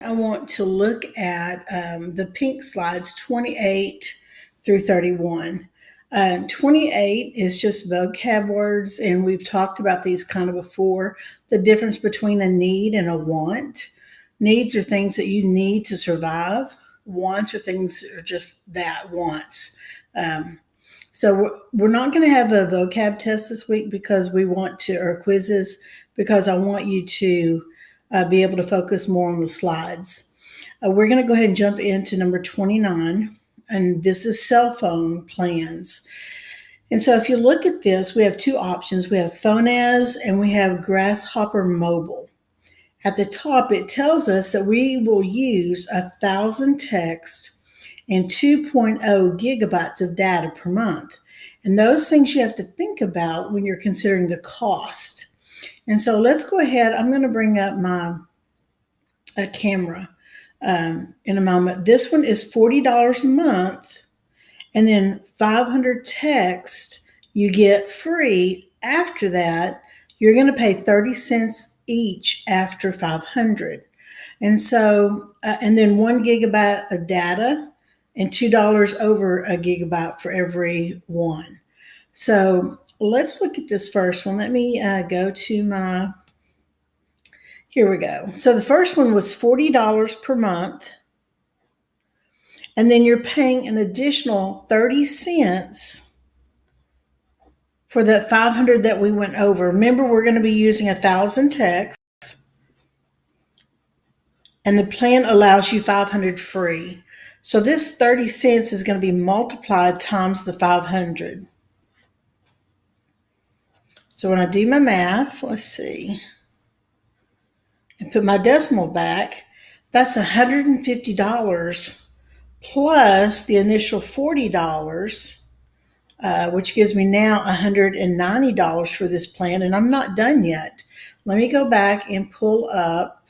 I want to look at the pink slides 28 through 31. 28 is just vocab words, and we've talked about these kind of before. The difference between a need and a want. Needs are things that you need to survive. Wants are things that are just that, wants. So we're not going to have a vocab test this week because we want to, or quizzes, because I want you to be able to focus more on the slides. We're going to go ahead and jump into number 29, and this is cell phone plans. And so if you look at this, we have two options. We have Fonaz and we have Grasshopper Mobile. At the top, it tells us that we will use 1,000 texts and 2.0 gigabytes of data per month. And those things you have to think about when you're considering the cost. And so let's go ahead. I'm going to bring up my camera in a moment. This one is $40 a month, and then 500 texts you get free. After that, you're going to pay 30 cents each after 500. And so, and then 1 gigabyte of data and $2 over a gigabyte for every one. So let's look at this first one. Let me go to my, here we go. So the first one was $40 per month. And then you're paying an additional 30 cents for that 500 that we went over. Remember, we're going to be using 1,000 texts. And the plan allows you 500 free. So this 30 cents is going to be multiplied times the 500. So when I do my math, let's see, and put my decimal back, that's $150 plus the initial $40, which gives me now $190 for this plan. And I'm not done yet. Let me go back and pull up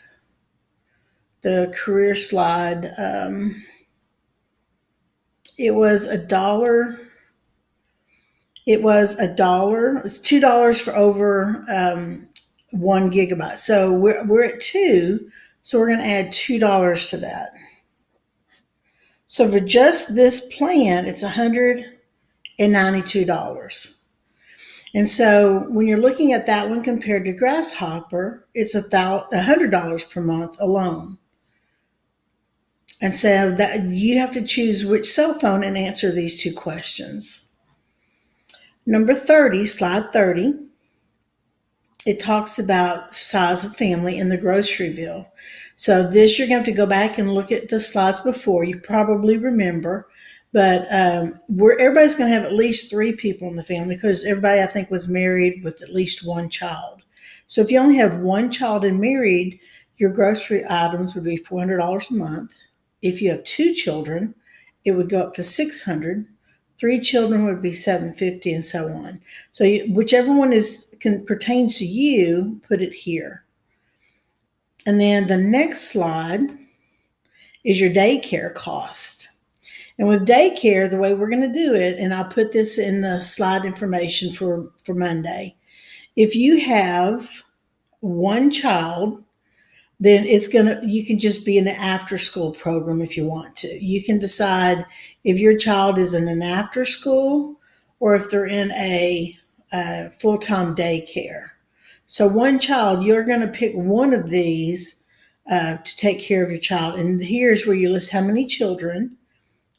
the career slide. It was $1. It was $1. It was $2 for over 1 gigabyte. So we're at 2. So we're going to add $2 to that. So for just this plan, it's $192. And so when you're looking at that one compared to Grasshopper, it's $100 per month alone. And so that you have to choose which cell phone and answer these two questions. Number 30, slide 30, it talks about size of family in the grocery bill. So this, you're going to have to go back and look at the slides before. You probably remember, but everybody's going to have at least 3 people in the family because everybody, I think, was married with at least 1 child. So if you only have 1 child and married, your grocery items would be $400 a month. If you have 2 children, it would go up to $600. 3 children would be $750, and so on. So whichever one pertains to you, put it here. And then the next slide is your daycare cost. And with daycare, the way we're going to do it, and I'll put this in the slide information for Monday. If you have 1 child, then you can just be in an after school program if you want to. You can decide if your child is in an after school or if they're in a full-time daycare. So 1 child, you're going to pick one of these to take care of your child. And here's where you list how many children,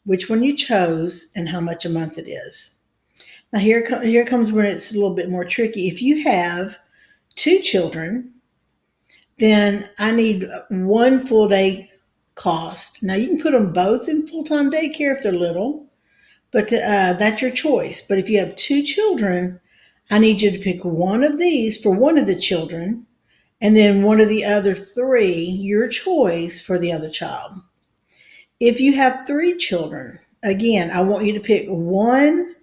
which one you chose, and how much a month it is. Now here comes when it's a little bit more tricky. If you have 2 children, then I need 1 full day cost. Now you can put them both in full-time daycare if they're little, but that's your choice. But if you have 2 children, I need you to pick one of these for one of the children, and then one of the other 3, your choice, for the other child. If you have 3 children, again, I want you to pick one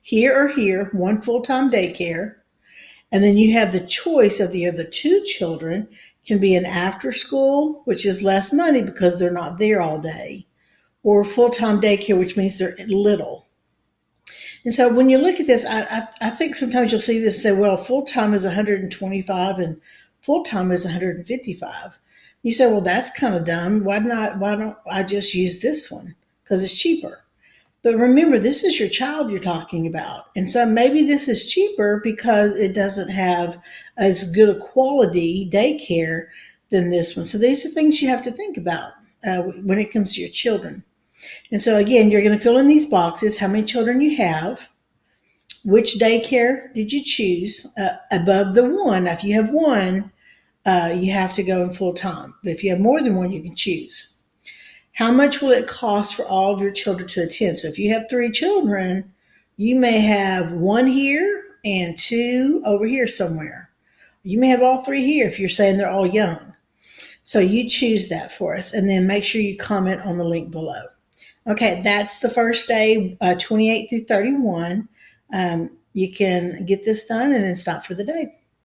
here or here, 1 full-time daycare. And then you have the choice of the other 2 children can be an after school, which is less money because they're not there all day, or full-time daycare, which means they're little. And so when you look at this, I think sometimes you'll see this and say, well, full-time is $125 and full-time is $155. You say, well, that's kind of dumb. Why don't I just use this one? Because it's cheaper. But remember, this is your child you're talking about. And so maybe this is cheaper because it doesn't have as good a quality daycare than this one. So these are things you have to think about when it comes to your children. And so again, you're going to fill in these boxes, how many children you have, which daycare did you choose above the one. Now, if you have one, you have to go in full time. But if you have more than one, you can choose. How much will it cost for all of your children to attend? So if you have 3 children, you may have one here and 2 over here somewhere. You may have all 3 here if you're saying they're all young. So you choose that for us, and then make sure you comment on the link below. Okay, that's the first day, 28 through 31. You can get this done and then stop for the day.